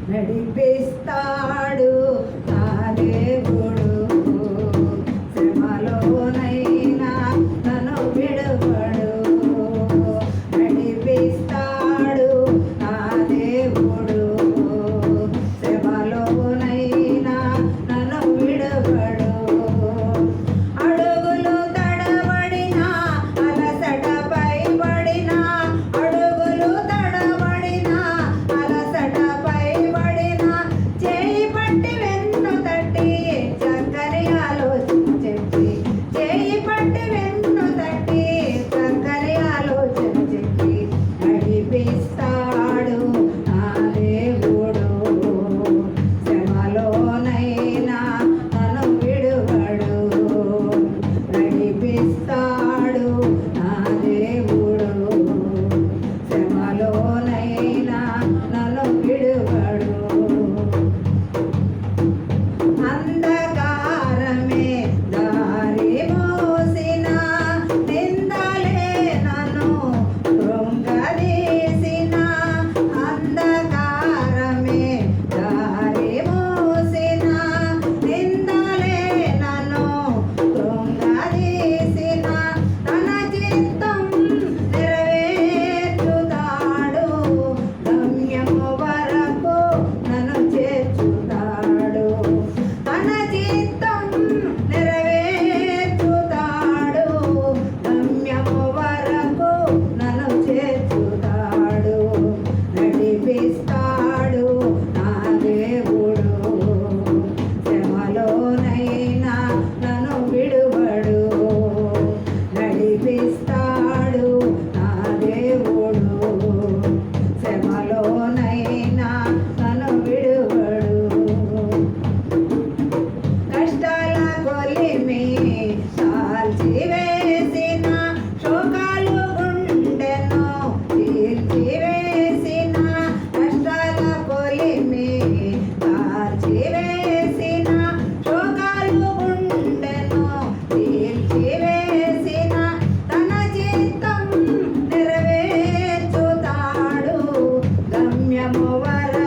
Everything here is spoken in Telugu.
నడిపిస్తాడు నా దేవుడు. శ్రమలోనైనా నన్ను విడువడు. నడిపిస్తాడు నా దేవుడు. శ్రమలోనైనా నన్ను విడువడు. అడుగులు తడబడినా అలసటపై పడినా, అడుగులు తడబడినా అలసటపై పడినా, చేయి పట్టి వెన్ను తట్టి చక్కని ఆలోచన చెప్పి, చేయి పట్టి వెన్ను తట్టి చక్కని ఆలోచన చెప్పి నడిపిస్తాడు నా దేవుడు. శ్రమలోనైనా నన్ను విడువడు. నడిపిస్తాడు నా దేవుడు. శ్రమలోనైనా నన్ను విడువడు. అంధకారమే దారి మోసిన, నిందలే నన్ను కృంగదీసిన. అంధకారమే దారి మోసిన, నిందలే నన్ను కృంగదీసిన. తన చిత్తం నెరవేర్చుతాడు, గమ్యము వరకు నన్ను చేర్చుతాడు. తన చిత్తం నెరవేర్చుతాడు, గమ్యము వరకు నన్ను చేర్చుతాడు. నడిపిస్తాడు నా దేవుడు. శ్రమలోనైనా నన్ను విడువడు. నడిపిస్తాడు నా దేవుడు. శ్రమలోనైనా నన్ను విడువడు. కష్టాల కొలిమి కాల్చివేసిన, శోకాలు గుండెను తీర్చివేసిన. కష్టాల కొలిమి కాల్చివేసిన, శోకాలు గుండెను తీర్చివేసిన. తన చిత్తం నెరవేర్చుతాడు, గమ్యము వరకు